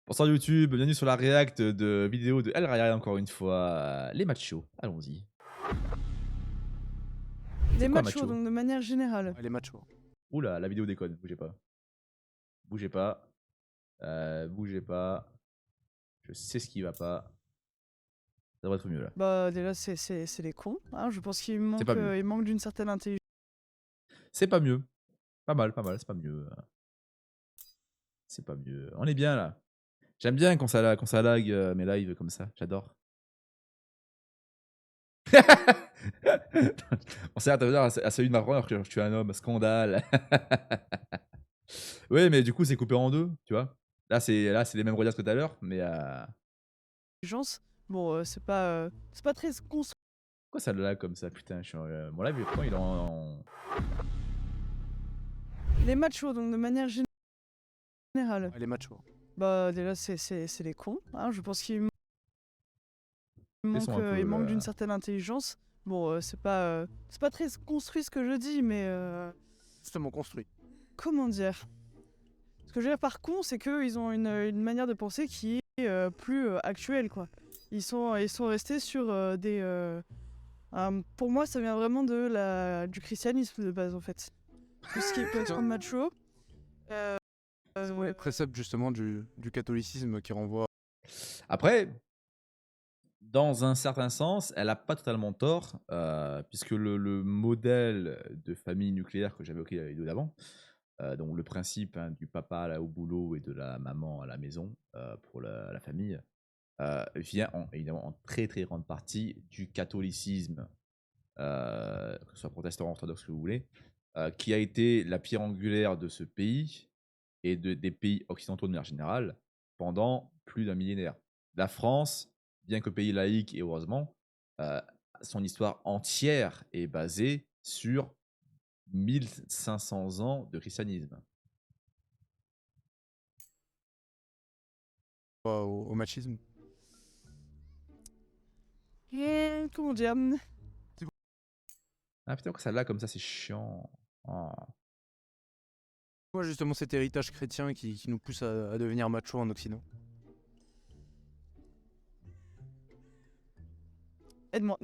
Bonsoir YouTube, bienvenue sur la react de vidéo de El Raya encore une fois. Les machos, allons-y. Des C'est quoi un machos, macho? donc de manière générale. Ouais, les machos. Oula, la vidéo déconne, bougez pas. Bougez pas. Bougez pas. Je sais ce qui va pas. Ça devrait être mieux là. Bah déjà c'est les cons, hein. Je pense qu'il C'est pas manque, mieux. il manque d'une certaine intelligence. C'est pas mieux. Pas mal, c'est pas mieux. C'est pas mieux. On est bien là. J'aime bien quand ça lag mes lives comme ça, j'adore. On sert à celui de ma alors que je suis un homme, scandale. Oui, mais du coup, c'est coupé en deux, tu vois. Là, c'est les mêmes reliefs que tout à l'heure, mais Bon, c'est pas très construit. pourquoi ça lag comme ça, putain, mon live, pourquoi il est Les machos, donc de manière générale. Ouais, les machos. Bah déjà c'est les cons, hein. Je pense qu'il Laissons un peu il manque d'une là. certaine intelligence. Bon, c'est pas très construit ce que je dis, mais Justement construit. comment dire? Ce que je veux dire par con, c'est qu'ils ont une manière de penser qui est plus actuelle, quoi. Ils sont restés sur pour moi, ça vient vraiment du christianisme de base, en fait. Tout ce qui peut être macho. Ouais. Précepte justement du catholicisme qui renvoie. Après, dans un certain sens, elle a pas totalement tort, puisque le modèle de famille nucléaire que j'avais évoqué dans la vidéo d'avant, donc le principe hein, du papa là, au boulot et de la maman à la maison pour la famille, vient évidemment en très très grande partie du catholicisme, que ce soit protestant, orthodoxe, que vous voulez, qui a été la pierre angulaire de ce pays et des pays occidentaux de manière générale pendant plus d'un millénaire. La France, bien que pays laïque et heureusement, euh, son histoire entière est basée sur 1500 ans de christianisme. Au machisme. Et comment dire? Ah putain, pourquoi ça là comme ça, c'est chiant. Oh. Moi justement cet héritage chrétien qui nous pousse à devenir macho en Occident. Aide-moi.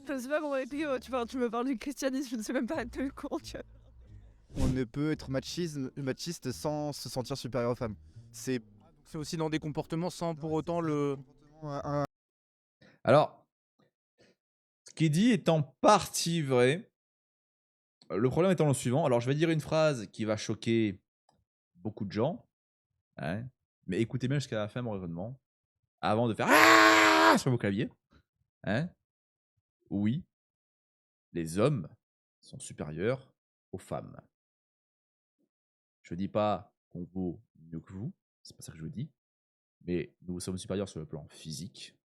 Je sais pas comment expliquer, tu me parles du christianisme, je ne sais même pas être con, tu vois. On ne peut être machiste sans se sentir supérieur aux femmes. C'est aussi dans des comportements sans pour autant le. Alors, ce qui est dit est en partie vrai. Le problème étant le suivant. Alors, je vais dire une phrase qui va choquer beaucoup de gens. Hein, mais écoutez bien jusqu'à la fin mon raisonnement. Avant de faire ah sur vos claviers. Hein, oui, les hommes sont supérieurs aux femmes. Je ne dis pas qu'on vaut mieux que vous, c'est pas ça que je dis, mais nous sommes supérieurs sur le plan physique.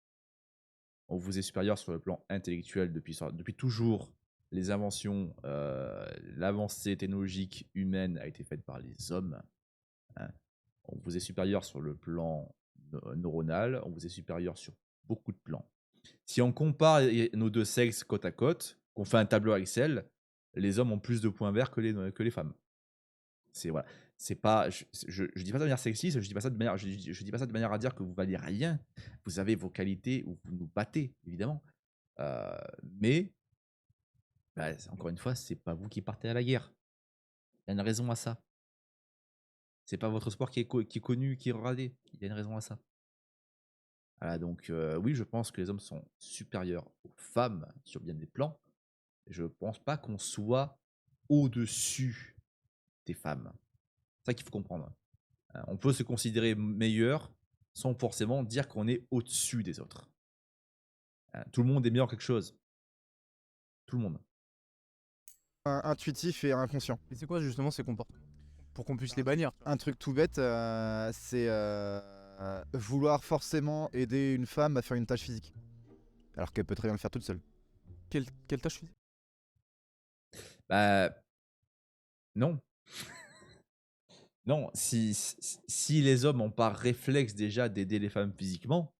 On vous est supérieur sur le plan intellectuel depuis toujours. Les inventions, l'avancée technologique humaine a été faite par les hommes. Hein. On vous est supérieur sur le plan neuronal, on vous est supérieur sur beaucoup de plans. Si on compare nos deux sexes côte à côte, qu'on fait un tableau Excel, les hommes ont plus de points verts que les femmes. C'est voilà. C'est pas, je dis pas ça de manière sexiste, je dis pas ça de manière, je dis pas ça de manière à dire que vous valez rien. Vous avez vos qualités ou vous nous battez évidemment, mais bah, encore une fois, c'est pas vous qui partez à la guerre. Il y a une raison à ça. C'est pas votre sport qui est connu, qui est regardé. Il y a une raison à ça. Voilà, donc oui, je pense que les hommes sont supérieurs aux femmes sur bien des plans. Je pense pas qu'on soit au-dessus des femmes. C'est ça qu'il faut comprendre. On peut se considérer meilleur sans forcément dire qu'on est au-dessus des autres. Tout le monde est meilleur quelque chose. Tout le monde. intuitif et inconscient. Et c'est quoi justement ces comportements pour qu'on puisse les bannir? Un truc tout bête, c'est vouloir forcément aider une femme à faire une tâche physique. Alors qu'elle peut très bien le faire toute seule. Quelle tâche physique? Bah, non. Non, si les hommes ont par réflexe déjà d'aider les femmes physiquement,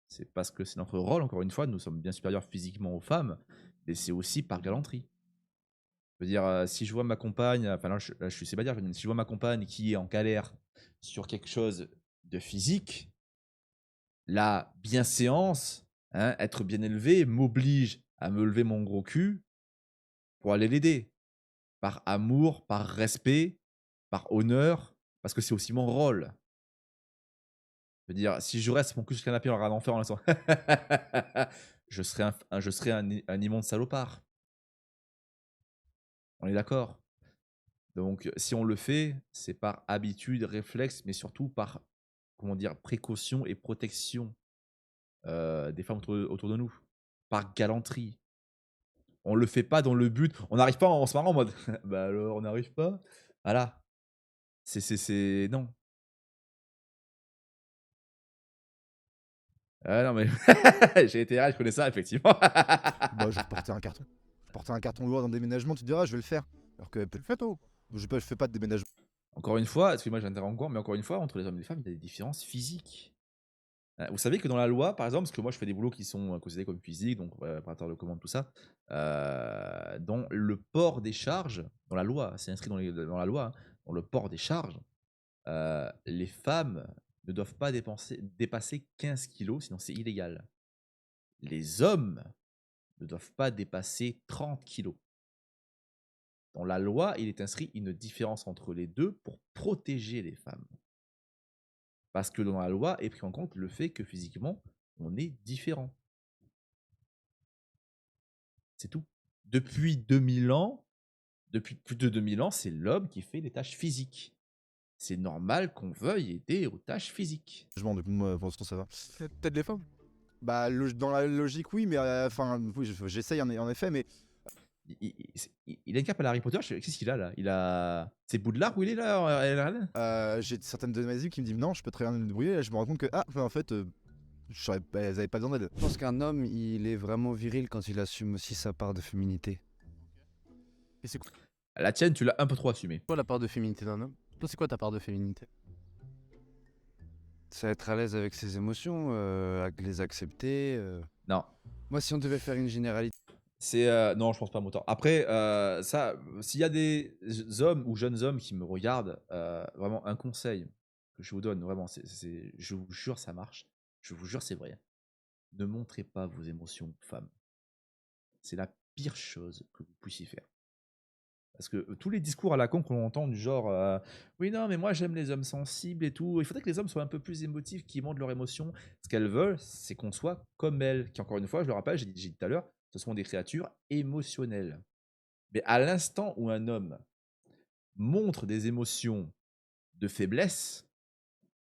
c'est parce que c'est notre rôle, encore une fois, nous sommes bien supérieurs physiquement aux femmes, mais c'est aussi par galanterie. Je veux dire, si je vois ma compagne, enfin là je suis célibataire, si je vois ma compagne qui est en galère sur quelque chose de physique, la bienséance, hein, être bien élevé, m'oblige à me lever mon gros cul pour aller l'aider. Par amour, par respect, par honneur, parce que c'est aussi mon rôle. Je veux dire, si je reste mon cul sur le canapé en regardant faire en l'instant, je serais un immonde salopard. On est d'accord. Donc, si on le fait, c'est par habitude, réflexe, mais surtout par, comment dire, précaution et protection des femmes autour de nous. Par galanterie. On le fait pas dans le but. On n'arrive pas en se marrant en mode bah alors, on n'arrive pas. Voilà. Non. Ah non, mais j'ai été là, je connais ça, effectivement. Bah, je portais un carton. Je portais un carton lourd dans le déménagement, tu te diras, je vais le faire. Alors que Tu le fais, toi? je fais pas de déménagement. Encore une fois, excuse-moi, j'interromps encore, mais encore une fois, entre les hommes et les femmes, il y a des différences physiques. Vous savez que dans la loi, par exemple, parce que moi je fais des boulots qui sont considérés comme physiques, donc préparateur de commande, tout ça, dans le port des charges, dans la loi, c'est inscrit dans la loi, hein, dans le port des charges, les femmes ne doivent pas dépasser 15 kilos, sinon c'est illégal. Les hommes ne doivent pas dépasser 30 kilos. Dans la loi, il est inscrit une différence entre les deux pour protéger les femmes. Parce que dans la loi est pris en compte le fait que physiquement, on est différent. C'est tout. Depuis 2000 ans, depuis plus de 2000 ans, c'est l'homme qui fait les tâches physiques. C'est normal qu'on veuille aider aux tâches physiques. Donc moi, pour l'instant, ça va. Peut-être les femmes. Bah, dans la logique, oui, mais enfin, oui, j'essaye en effet, mais Il a une cape à la Harry Potter, qu'est-ce qu'il a là? Il a. C'est Poudlard où il est là? j'ai certaines de mes amies qui me disent non, je peux très bien me débrouiller. Et là, je me rends compte que, en fait, elles avaient pas besoin d'aide. Je pense qu'un homme, il est vraiment viril quand il assume aussi sa part de féminité. Et c'est La tienne, tu l'as un peu trop assumée. quoi la part de féminité d'un homme? Toi, c'est quoi ta part de féminité? C'est être à l'aise avec ses émotions, les accepter. Non. Moi, si on devait faire une généralité. Non, je pense pas autant. Après, ça, s'il y a des hommes ou jeunes hommes qui me regardent, vraiment un conseil que je vous donne, vraiment, je vous jure, ça marche. Je vous jure, c'est vrai. Ne montrez pas vos émotions, femmes. C'est la pire chose que vous puissiez faire. Parce que tous les discours à la con qu'on entend du genre oui, non, mais moi j'aime les hommes sensibles et tout. Il faudrait que les hommes soient un peu plus émotifs, qui montrent leurs émotions. Ce qu'elles veulent, c'est qu'on soit comme elles. Qui, encore une fois, je le rappelle, j'ai dit tout à l'heure, ce sont des créatures émotionnelles. Mais à l'instant où un homme montre des émotions de faiblesse,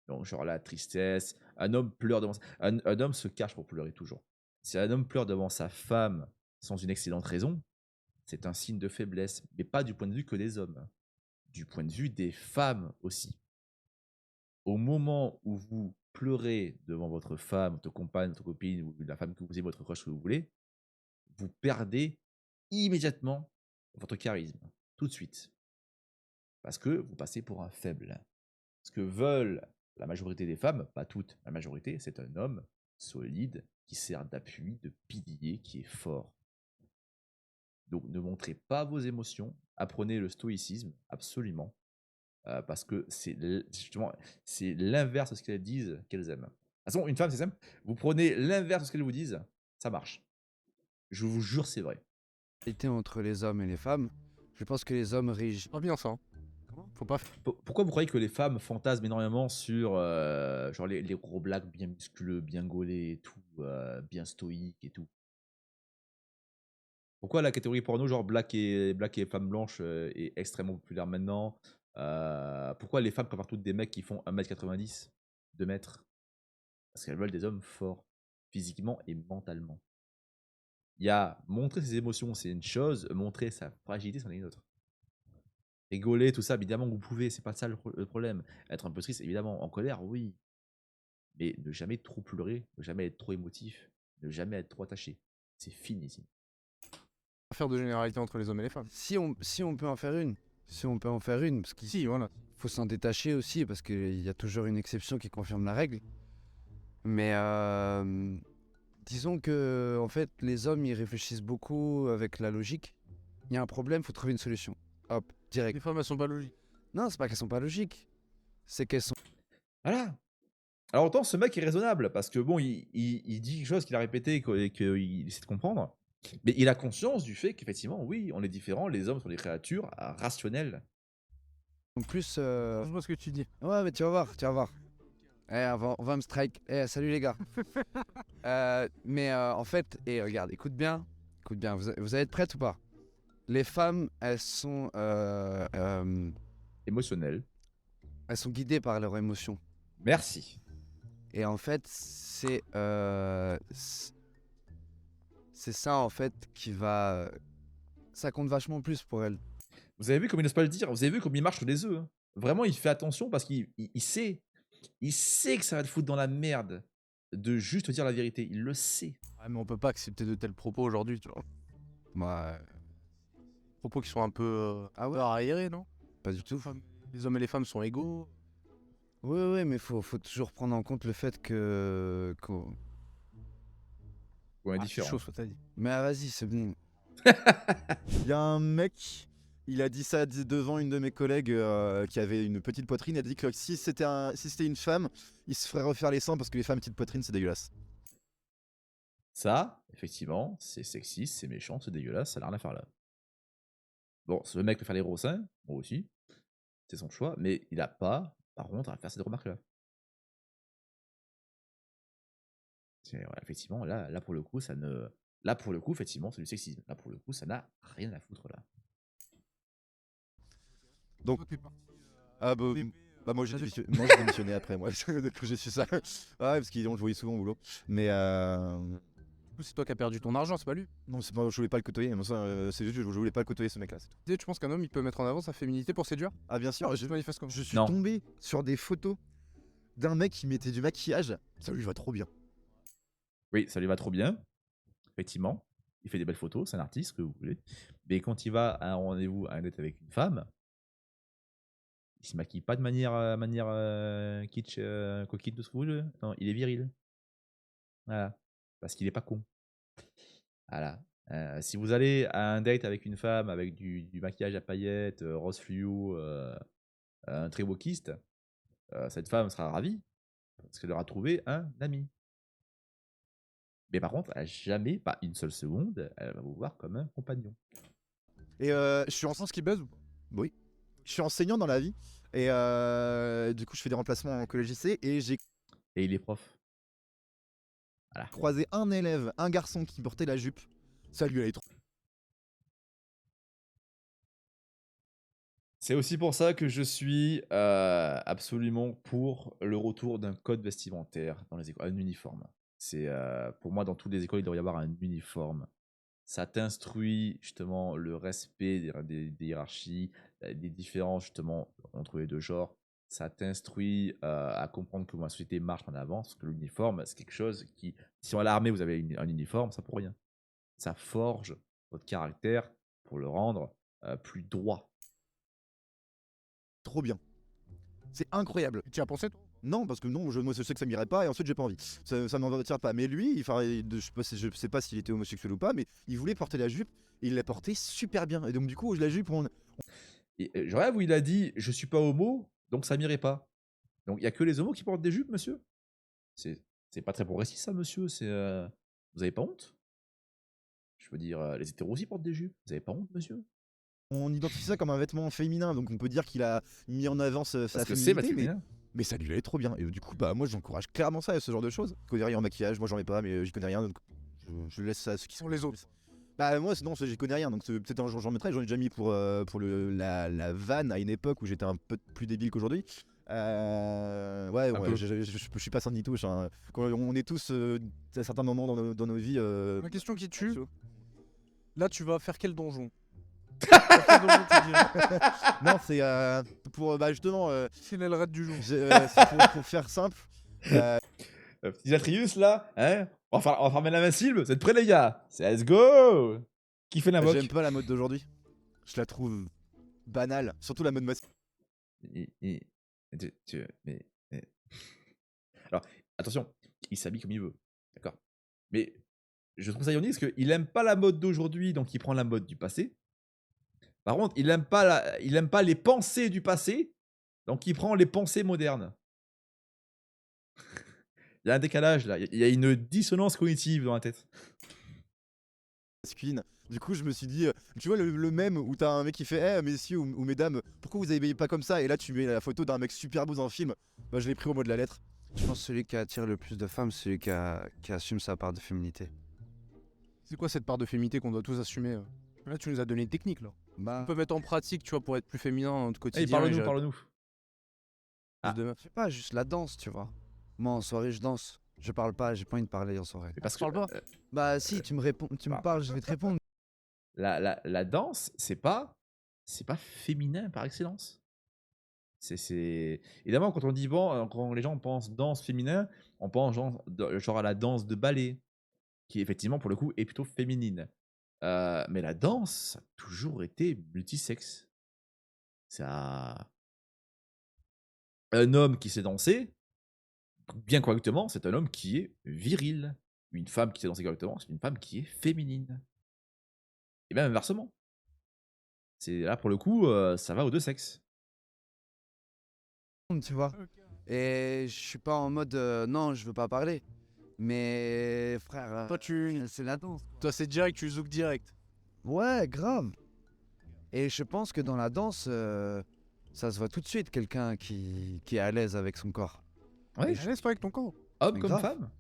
donc genre la tristesse, un homme pleure devant un homme se cache pour pleurer toujours. Si un homme pleure devant sa femme sans une excellente raison, c'est un signe de faiblesse, mais pas du point de vue que des hommes, du point de vue des femmes aussi. Au moment où vous pleurez devant votre femme, votre compagne, votre copine, ou la femme que vous aimez, votre crush que vous voulez, vous perdez immédiatement votre charisme, tout de suite. Parce que vous passez pour un faible. Ce que veulent la majorité des femmes, pas toutes, la majorité, c'est un homme solide qui sert d'appui, de pilier, qui est fort. Donc ne montrez pas vos émotions, apprenez le stoïcisme, absolument, parce que justement, c'est l'inverse de ce qu'elles disent qu'elles aiment. De toute façon, une femme, c'est simple, vous prenez l'inverse de ce qu'elles vous disent, ça marche. Je vous jure, c'est vrai. Entre les hommes et les femmes, je pense que les hommes régissent. Pas bien ça. Hein. Faut pas. Pourquoi vous croyez que les femmes fantasment énormément sur genre les gros blacks bien musculeux, bien gaulés et tout, bien stoïques et tout? Pourquoi la catégorie porno, genre black et femme blanche, est extrêmement populaire maintenant? Pourquoi les femmes préfèrent toutes des mecs qui font 1,90 m, 2 mètres? Parce qu'elles veulent des hommes forts, physiquement et mentalement. Il y a montrer ses émotions, c'est une chose, montrer sa fragilité, c'en est une autre. Rigoler, tout ça, évidemment vous pouvez, c'est pas ça le problème. Être un peu triste, évidemment. En colère, oui. Mais ne jamais trop pleurer, ne jamais être trop émotif, ne jamais être trop attaché. C'est finissime. Pas faire de généralité entre les hommes et les femmes. Si on peut en faire une. Parce qu'il Si, voilà. faut s'en détacher aussi, parce qu'il y a toujours une exception qui confirme la règle. Mais disons que en fait, les hommes, ils réfléchissent beaucoup avec la logique. Il y a un problème, faut trouver une solution. Hop, direct. Les femmes, elles sont pas logiques. Non, c'est pas qu'elles sont pas logiques. C'est qu'elles sont. Voilà. Alors autant ce mec est raisonnable, parce que bon, il dit quelque chose qu'il a répété et qu'il essaie de comprendre, mais il a conscience du fait qu'effectivement, oui, on est différents, les hommes sont des créatures rationnelles. En plus, Je vois ce que tu dis. ouais, mais tu vas voir, tu vas voir. On va me strike. Salut les gars. En fait, regarde, écoute bien, vous allez être prêtes ou pas? Les femmes, Émotionnelles. elles sont guidées par leurs émotions. Merci. Et en fait, c'est ça en fait qui va, ça compte vachement plus pour elles. Vous avez vu comme il n'ose pas le dire, vous avez vu comme il marche sur des œufs, hein. Vraiment, il fait attention parce qu'il sait. Il sait que ça va te foutre dans la merde de juste dire la vérité. Il le sait. Ah, mais on peut pas accepter de tels propos aujourd'hui, tu vois. Moi, Propos qui sont un peu, Ah ouais? arriérés, non? pas du tout. Les hommes et les femmes sont égaux. Oui, mais faut toujours prendre en compte le fait que. On est C'est différents. chaud ce que t'as dit. Mais vas-y, c'est bon. Il y a un mec, il a dit ça devant une de mes collègues qui avait une petite poitrine. Il a dit que si c'était une femme, il se ferait refaire les seins parce que les femmes petites poitrines, c'est dégueulasse. Ça, effectivement, c'est sexiste, c'est méchant, c'est dégueulasse, ça n'a rien à faire là. Bon, ce mec peut faire les gros seins, moi aussi, c'est son choix, mais il a pas, par contre, à faire cette remarque-là. Ouais, effectivement, là pour le coup, ça ne. Là pour le coup, effectivement, c'est du sexisme. Là pour le coup, ça n'a rien à foutre là. Donc- Toi, t'es parti, Ah bah, bébé, moi j'ai vas-y. démissionné après moi. J'ai su ça. Ouais, parce qu'ils je voyais souvent au boulot. Mais Du coup, c'est toi qui as perdu ton argent, c'est pas lui. non, c'est pas, je voulais pas le côtoyer. Moi, ça, c'est juste, je voulais pas le côtoyer ce mec-là. C'est tout. Tu penses qu'un homme il peut mettre en avant sa féminité pour séduire? Ah bien sûr, Tu te manifestes comme ça. je suis Non. tombé sur des photos d'un mec qui mettait du maquillage. Ça lui va trop bien. Oui, ça lui va trop bien, effectivement. Il fait des belles photos, c'est un artiste, que vous voulez. Mais quand il va à un rendez-vous, à un date avec une femme, il se maquille pas de manière kitsch, coquine, tout ce que vous voulez. Non, il est viril. Voilà. Parce qu'il est pas con. Voilà. Si vous allez à un date avec une femme avec du maquillage à paillettes, rose fluo, un très wokiste, cette femme sera ravie parce qu'elle aura trouvé un ami. Mais par contre, à jamais, pas une seule seconde, elle va vous voir comme un compagnon. Et je suis Tu penses qu'il baise ou pas? Oui. Je suis enseignant dans la vie. Et du coup, je fais des remplacements en collège lycée. Et j'ai Et il est prof. Voilà. croisé un élève, un garçon qui portait la jupe. Ça lui allait trop. C'est aussi pour ça que je suis absolument pour le retour d'un code vestimentaire dans les écoles, un uniforme. C'est pour moi dans toutes les écoles il devrait y avoir un uniforme. Ça t'instruit justement le respect des hiérarchies, des différences justement entre les deux genres. Ça t'instruit à comprendre comment la société marche en avant, parce que l'uniforme c'est quelque chose qui, si à l'armée vous avez un uniforme, ça pour rien. Ça forge votre caractère pour le rendre plus droit. Trop bien. C'est incroyable. Tu y as pensé toi? Non, parce que non, moi je sais que ça m'irait pas et ensuite j'ai pas envie. Ça m'en tire pas. Mais lui, je sais pas s'il était homosexuel ou pas, mais il voulait porter la jupe et il l'a porté super bien. Et donc du coup, la jupe, Et je rêve où il a dit je suis pas homo, donc ça m'irait pas. Donc il y a que les homos qui portent des jupes, monsieur. C'est pas très progressiste ça, monsieur. Vous avez pas honte? Je veux dire, les hétéros aussi portent des jupes. Vous avez pas honte, monsieur? on identifie ça comme un vêtement féminin, donc on peut dire qu'il a mis en avant sa Parce que c'est féminité, masculin. mais ça lui allait trop bien. Et du coup, bah moi j'encourage clairement ça, ce genre de choses. Connais rien en maquillage, moi j'en ai pas, mais j'y connais rien, donc je laisse ça à ceux qui Sont les autres. Bah moi sinon j'y connais rien, donc peut-être un jour j'en mettrai. J'en ai déjà mis pour la vanne à une époque où j'étais un peu plus débile qu'aujourd'hui. Ouais, peu. je suis pas saint ni touche. Hein. On est tous à certains moments dans nos vies. Ma question qui tue, chaud. là tu vas faire quel donjon? Quel donjon tu dis? Non, c'est pour justement, C'est l'aile du jour. c'est pour faire simple. Petit Atrius là, hein? On va faire l'invincible. Vous êtes prêts, les gars? C'est let's go! Qui fait l'invoque? J'aime pas la mode d'aujourd'hui. Je la trouve banale, surtout la mode masculine. Mais- Alors, attention, il s'habille comme il veut. D'accord? Mais je trouve ça ironique parce qu'il aime pas la mode d'aujourd'hui, donc il prend la mode du passé. Par contre, il aime pas les pensées du passé, donc il prend les pensées modernes. y a un décalage là, il y a une dissonance cognitive dans la tête. masculine. Du coup, je me suis dit, tu vois le mème où t'as un mec qui fait, messieurs ou mesdames, pourquoi vous habillez pas comme ça? Et là, tu mets la photo d'un mec super beau dans le film. Bah, je l'ai pris au mot de la lettre. Je pense que celui qui attire le plus de femmes, c'est celui qui assume sa part de féminité. C'est quoi cette part de féminité qu'on doit tous assumer? Là, tu nous as donné une technique, là. Bah, On peut mettre en pratique, tu vois, pour être plus féminin dans notre Hey, quotidien. et parle-nous, gérer parle-nous. plus Ah. de meufs. je sais pas, juste la danse, tu vois. Moi, en soirée, je danse. Je parle pas, j'ai pas envie de parler en soirée. Parce que Parle pas. Bah, si, tu me réponds, tu me Bah. parles, je vais te répondre. la danse, c'est pas féminin par excellence. C'est évidemment quand on dit quand les gens pensent danse féminin, on pense genre à la danse de ballet, qui effectivement pour le coup est plutôt féminine. Mais la danse a toujours été multisexe. Ça, un homme qui sait danser bien correctement, c'est un homme qui est viril. Une femme qui sait danser correctement, c'est une femme qui est féminine. Et même inversement. C'est là pour le coup, ça va aux deux sexes. Tu vois. Et je suis pas en mode non, je veux pas parler. Mais frère, Toi, c'est la danse. toi, c'est direct, tu zouk direct. Ouais, grave. Et je pense que dans la danse, ça se voit tout de suite quelqu'un qui est à l'aise avec son corps. Ouais, À l'aise, toi, avec ton corps. homme Mais comme grave. femme.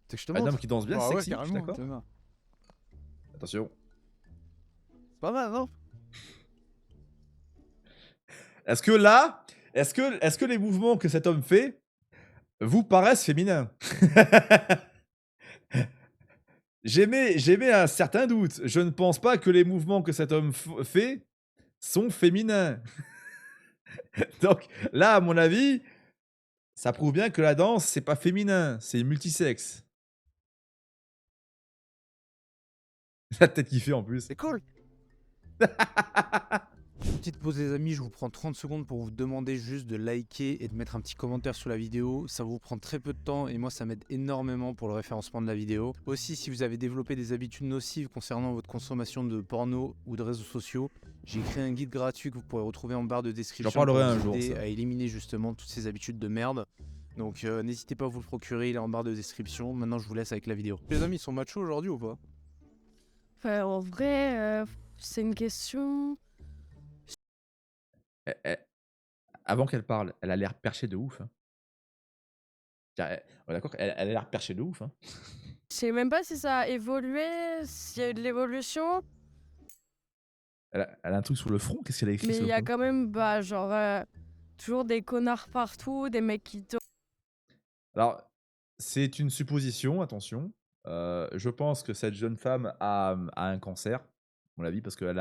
C'est que je te Un montre. homme qui danse bien, Bah c'est ouais, sexy, je suis carrément, d'accord. Tu vois. Attention. C'est pas mal, non? Est-ce que là, est-ce que les mouvements que cet homme fait vous paraissent féminins? J'émets un certain doute. Je ne pense pas que les mouvements que cet homme fait sont féminins. Donc là, à mon avis, ça prouve bien que la danse, c'est pas féminin, c'est multisexe. La tête qui fait en plus. C'est cool. Petite pause les amis, je vous prends 30 secondes pour vous demander juste de liker et de mettre un petit commentaire sous la vidéo. Ça vous prend très peu de temps et moi ça m'aide énormément pour le référencement de la vidéo. Aussi, si vous avez développé des habitudes nocives concernant votre consommation de porno ou de réseaux sociaux, j'ai créé un guide gratuit que vous pourrez retrouver en barre de description. J'en parlerai pour un vous jour, aider ça. à éliminer justement toutes ces habitudes de merde. Donc n'hésitez pas à vous le procurer, il est en barre de description. Maintenant je vous laisse avec la vidéo. Les amis, ils sont machos aujourd'hui ou pas? Enfin, en vrai, c'est une question. Avant qu'elle parle, elle a l'air perchée de ouf. Hein. On est d'accord, elle a l'air perchée de ouf. Hein. Je sais même pas si ça a évolué, s'il y a eu de l'évolution, Elle a un truc sur le front. Qu'est-ce qu'elle a écrit mais sur il le y a front? quand même, bah, genre, toujours des connards partout, des mecs qui Alors, c'est une supposition, attention. Je pense que cette jeune femme a un cancer, à mon avis, parce qu'elle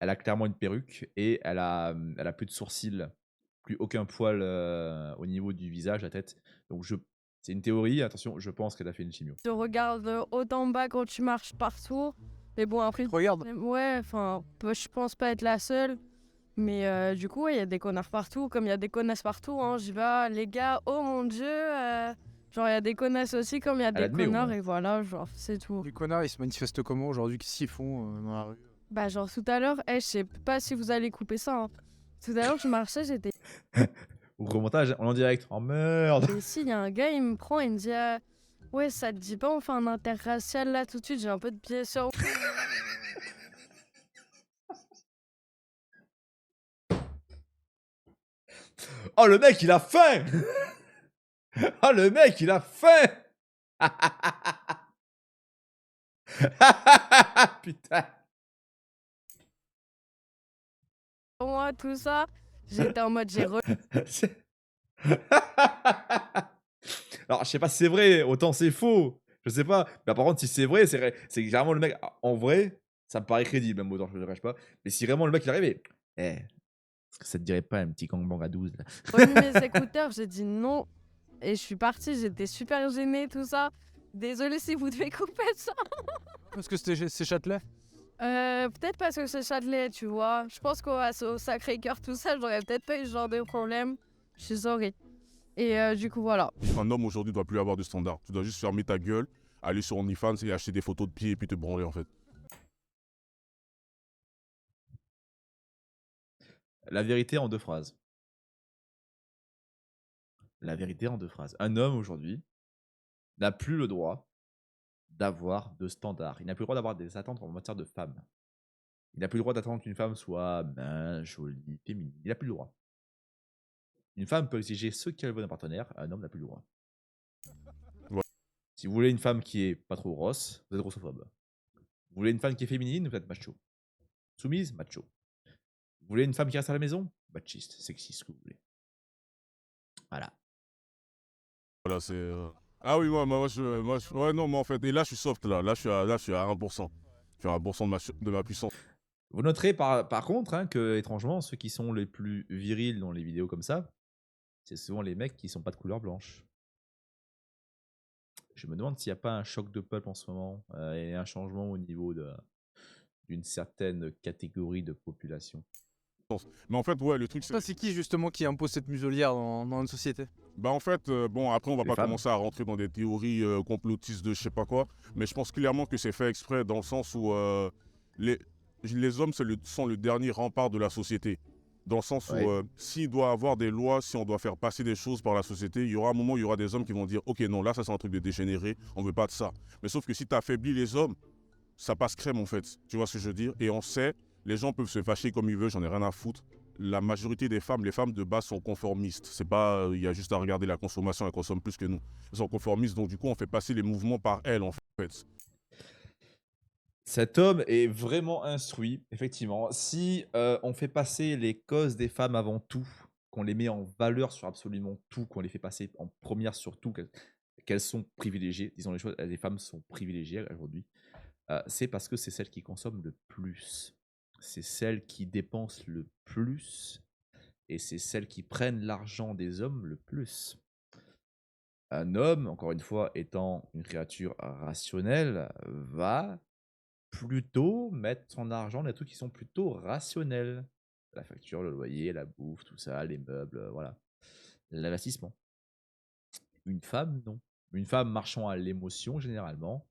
elle a clairement une perruque et elle a plus de sourcils, plus aucun poil au niveau du visage, la tête. Donc, c'est une théorie, attention, je pense qu'elle a fait une chimio. te regardent haut en bas quand tu marches partout. Mais bon, après, Regarde. ouais, enfin, je pense pas être la seule. Mais du coup, il y a des connards partout, comme il y a des connasses partout. Hein. J'y vais, les gars, oh mon dieu. Genre, il y a des connasses aussi, comme il y a des admet, au connards, moins. et voilà, genre, c'est tout. Les connards, ils se manifestent comment aujourd'hui? Qu'est-ce qu'ils font dans la rue? Bah, genre, tout à l'heure, je sais pas si vous allez couper ça. Hein. Tout à l'heure, je marchais, j'étais Au remontage, on est en direct. Oh merde! ici, il y a un gars, il me prend, il me dit ouais, ça te dit pas, on fait un interracial là tout de suite, j'ai un peu de pied sur. Oh, le mec, il a faim! Oh, le mec, il a faim! Putain! Moi, tout ça, j'étais en mode, j'ai C'est- Alors, je sais pas si c'est vrai, autant c'est faux. Je sais pas. Mais par contre, si c'est vrai, c'est que généralement le mec, en vrai, ça me paraît crédible, même autant je ne le cache pas. Mais si vraiment le mec il arrive et. Est-ce que ça te dirait pas un petit gangbang à 12 là? remis mes écouteurs, j'ai dit non. Et je suis partie, j'étais super gênée, tout ça. Désolée si vous devez couper ça. Parce que c'est Châtelet. Peut-être parce que c'est Châtelet, tu vois. Je pense qu'au Sacré-Cœur, tout ça, j'aurais peut-être pas eu ce genre de problème. Je suis désolée. Et du coup, voilà. Un homme aujourd'hui ne doit plus avoir de standard. Tu dois juste fermer ta gueule, aller sur OnlyFans et acheter des photos de pieds et puis te branler en fait. La vérité en 2 phrases. la vérité en 2 phrases. Un homme aujourd'hui n'a plus le droit d'avoir de standards. Il n'a plus le droit d'avoir des attentes en matière de femme. Il n'a plus le droit d'attendre qu'une femme soit mince, jolie, féminine. Il n'a plus le droit. Une femme peut exiger ce qu'elle veut d'un partenaire, un homme n'a plus le droit. Ouais. Si vous voulez une femme qui est pas trop grosse, vous êtes grossophobe. Vous voulez une femme qui est féminine, vous êtes macho. Soumise, macho. Vous voulez une femme qui reste à la maison, machiste, sexiste, ce que vous voulez. Voilà. Voilà, c'est. Ah oui, ouais, non, mais en fait, et là, je suis soft, là, je suis à 1%. Je suis à 1% de ma puissance. Vous noterez par contre hein, que, étrangement, ceux qui sont les plus virils dans les vidéos comme ça, c'est souvent les mecs qui sont pas de couleur blanche. Je me demande s'il n'y a pas un choc de peuple en ce moment et un changement au niveau d'une certaine catégorie de population. Mais en fait, ouais, le truc, c'est. Ça, c'est qui justement qui impose cette muselière dans une société? Bah en fait, bon, après, on va Les pas femmes. commencer à rentrer dans des théories complotistes de je sais pas quoi, mais je pense clairement que c'est fait exprès dans le sens où les hommes sont le dernier rempart de la société. Dans le sens où Ouais. s'il doit avoir des lois, si on doit faire passer des choses par la société, il y aura un moment où il y aura des hommes qui vont dire « Ok, non, là, ça c'est un truc de dégénéré, on veut pas de ça. » Mais sauf que si tu affaiblis les hommes, ça passe crème en fait. Tu vois ce que je veux dire? Et on sait, les gens peuvent se fâcher comme ils veulent, j'en ai rien à foutre. La majorité des femmes, les femmes de base sont conformistes. C'est pas, il y a juste à regarder la consommation, elles consomment plus que nous. Elles sont conformistes, donc du coup, on fait passer les mouvements par elles en fait. Cet homme est vraiment instruit, effectivement. Si on fait passer les causes des femmes avant tout, qu'on les met en valeur sur absolument tout, qu'on les fait passer en première sur tout, qu'elles sont privilégiées, disons les choses, les femmes sont privilégiées aujourd'hui, c'est parce que c'est celles qui consomment le plus. C'est celles qui dépensent le plus. Et c'est celles qui prennent l'argent des hommes le plus. Un homme, encore une fois, étant une créature rationnelle, va plutôt mettre son argent dans des trucs qui sont plutôt rationnels. La facture, le loyer, la bouffe, tout ça, les meubles, voilà. L'investissement. Une femme, non. Une femme marchant à l'émotion, généralement,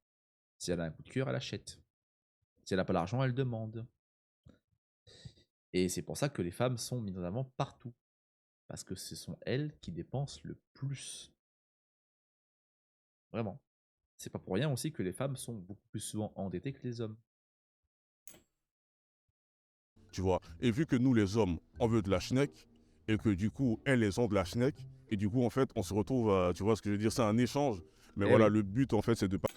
si elle a un coup de cœur, elle achète. Si elle n'a pas l'argent, elle demande. Et c'est pour ça que les femmes sont mises en avant partout. Parce que ce sont elles qui dépensent le plus. Vraiment. C'est pas pour rien aussi que les femmes sont beaucoup plus souvent endettées que les hommes. Tu vois. Et vu que nous, les hommes, on veut de la schneck, et que du coup, elles ont de la schneck, et du coup, en fait, on se retrouve à, tu vois ce que je veux dire, c'est un échange. Mais Eh voilà, oui. le but, en fait, c'est de pas.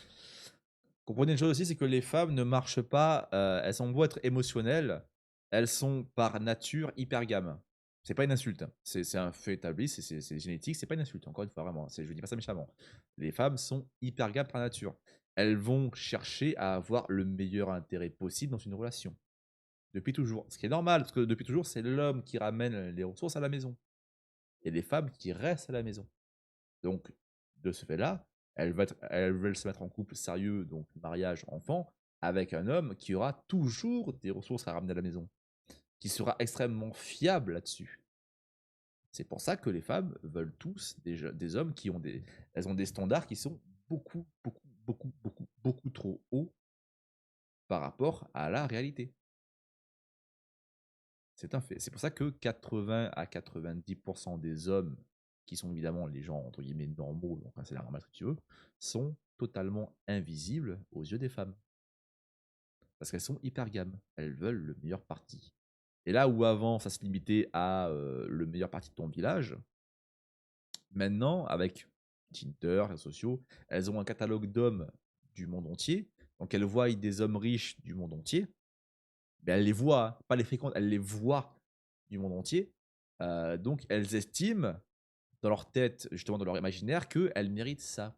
Comprenez une chose aussi, c'est que les femmes ne marchent pas, elles ont beau être émotionnelles, elles sont par nature hypergames. C'est pas une insulte, hein. C'est un fait établi, c'est génétique, c'est pas une insulte, encore une fois, vraiment. Je dis pas ça méchamment. Les femmes sont hypergames par nature. Elles vont chercher à avoir le meilleur intérêt possible dans une relation. Depuis toujours. Ce qui est normal, parce que depuis toujours, c'est l'homme qui ramène les ressources à la maison. Et les femmes qui restent à la maison. Donc, de ce fait-là, elles veulent se mettre en couple sérieux, donc mariage, enfant, avec un homme qui aura toujours des ressources à ramener à la maison, qui sera extrêmement fiable là-dessus. C'est pour ça que les femmes veulent tous des hommes qui ont elles ont des standards qui sont beaucoup, beaucoup, beaucoup, beaucoup, beaucoup trop hauts par rapport à la réalité. C'est un fait. C'est pour ça que 80 à 90% des hommes, qui sont évidemment les gens entre guillemets normaux, donc c'est la normal si tu veux, sont totalement invisibles aux yeux des femmes. Parce qu'elles sont hyper gammes. Elles veulent le meilleur parti. Et là où avant ça se limitait à le meilleur parti de ton village, maintenant avec Tinder, réseaux sociaux, elles ont un catalogue d'hommes du monde entier. Donc elles voient des hommes riches du monde entier. Mais elles les voient, hein, pas les fréquentes, elles les voient du monde entier. Donc elles estiment dans leur tête, justement dans leur imaginaire, qu'elles méritent ça.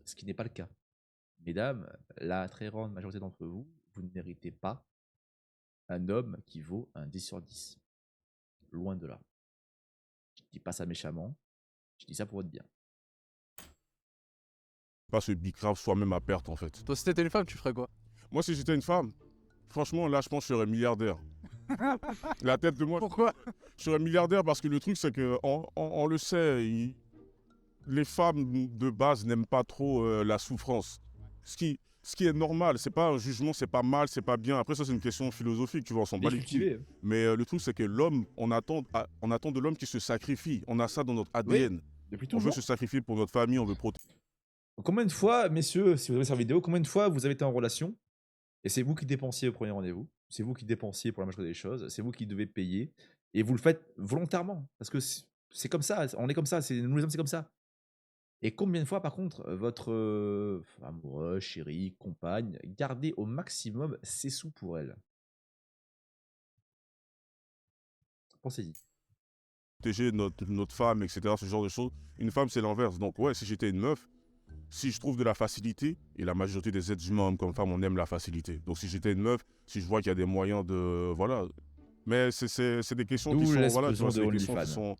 Ce qui n'est pas le cas. Mesdames, la très grande majorité d'entre vous, vous ne méritez pas un homme qui vaut un 10 sur 10. Loin de là. Je ne dis pas ça méchamment, je dis ça pour votre bien. Pas se bicrave soi-même à perte, en fait. Toi, si t'étais une femme, tu ferais quoi? Moi, si j'étais une femme, franchement, là, je pense que je serais milliardaire. La tête de moi. Pourquoi? Je serais milliardaire parce que le truc, c'est que on le sait, les femmes de base n'aiment pas trop la souffrance. Ce Ce qui est normal, c'est pas un jugement, c'est pas mal, c'est pas bien. Après, ça, c'est une question philosophique, tu vois, on s'en bat Les les couilles. cultiver. Mais le truc, c'est que l'homme, on attend de l'homme qui se sacrifie. On a ça dans notre Oui, ADN. depuis On veut toujours. se sacrifier pour notre famille, on veut protéger. Combien de fois, messieurs, si vous avez cette vidéo, combien de fois vous avez été en relation et c'est vous qui dépensiez au premier rendez-vous, c'est vous qui dépensiez pour la majorité des choses, c'est vous qui devez payer et vous le faites volontairement parce que c'est comme ça, on est comme ça, nous les hommes, c'est comme ça. Et combien de fois, par contre, votre amoureux, chérie, compagne, gardez au maximum ses sous pour elle. Pensez-y. Notre femme, etc., ce genre de choses. Une femme, c'est l'inverse. Donc, ouais, si j'étais une meuf, si je trouve de la facilité, et la majorité des êtres humains, hommes comme femmes, on aime la facilité. Donc, si j'étais une meuf, si je vois qu'il y a des moyens de. Voilà. Mais c'est des questions qui D'où sont. Voilà, tu l'explosion vois, de c'est des questions OnlyFans.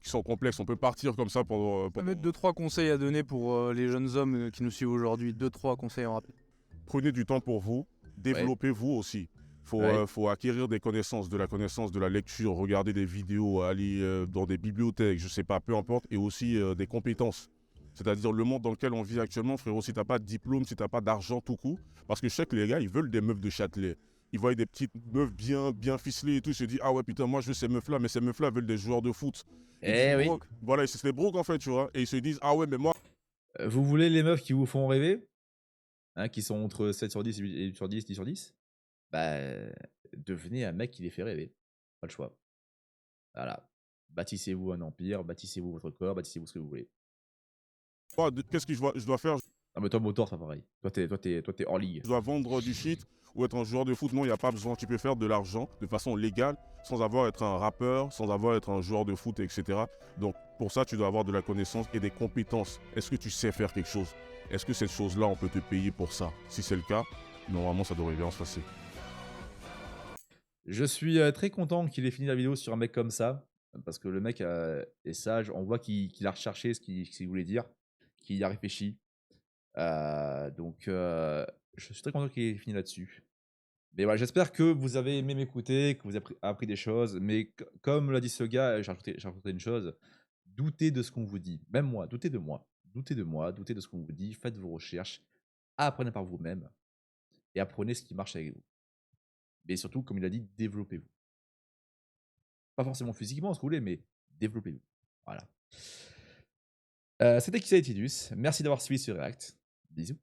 qui sont complexes. On peut partir comme ça On pour... va mettre 2-3 conseils à donner pour les jeunes hommes qui nous suivent aujourd'hui. 2-3 conseils en rapide. Prenez du temps pour vous, développez-vous aussi. Faut acquérir des connaissances, de la connaissance, de la lecture, regarder des vidéos, aller dans des bibliothèques, je sais pas, peu importe, et aussi des compétences. C'est-à-dire le monde dans lequel on vit actuellement, frérot, si t'as pas de diplôme, si t'as pas d'argent tout coup, parce que je sais que les gars, ils veulent des meufs de Châtelet. Ils voient des petites meufs bien ficelées et tout, ils se disent, ah ouais, putain, moi je veux ces meufs-là, mais ces meufs-là veulent des joueurs de foot. Ils Eh se oui. broquent. Voilà, c'est des brocs en fait, tu vois, et ils se disent, ah ouais, mais moi, Vous voulez les meufs qui vous font rêver, hein, qui sont entre 7 sur 10 et 8 sur 10, 10 sur 10, bah, devenez un mec qui les fait rêver. Pas le choix. Voilà. Bâtissez-vous un empire, bâtissez-vous votre corps, bâtissez-vous ce que vous voulez. qu'est-ce que je dois faire? Ah, mais toi, moteur, c'est pas pareil. Toi, t'es hors ligue. Tu dois vendre du shit ou être un joueur de foot. Non, il n'y a pas besoin. Tu peux faire de l'argent de façon légale sans avoir être un rappeur, sans avoir être un joueur de foot, etc. Donc pour ça, tu dois avoir de la connaissance et des compétences. Est-ce que tu sais faire quelque chose? Est-ce que cette chose-là, on peut te payer pour ça? Si c'est le cas, normalement, ça devrait bien se passer. Je suis très content qu'il ait fini la vidéo sur un mec comme ça, parce que le mec est sage. On voit qu'il a recherché ce qu'il voulait dire, qu'il y a réfléchi. Donc, je suis très content qu'il ait fini là-dessus. Mais voilà, j'espère que vous avez aimé m'écouter, que vous avez appris des choses. Mais comme l'a dit ce gars, j'ai rajouté une chose. Doutez de ce qu'on vous dit. Même moi, doutez de moi. Doutez de moi, doutez de ce qu'on vous dit. Faites vos recherches. Apprenez par vous-même. Et apprenez ce qui marche avec vous. Mais surtout, comme il a dit, développez-vous. Pas forcément physiquement, ce que vous voulez, mais développez-vous. Voilà. C'était Kisaetidus. Merci d'avoir suivi ce React. Bisous.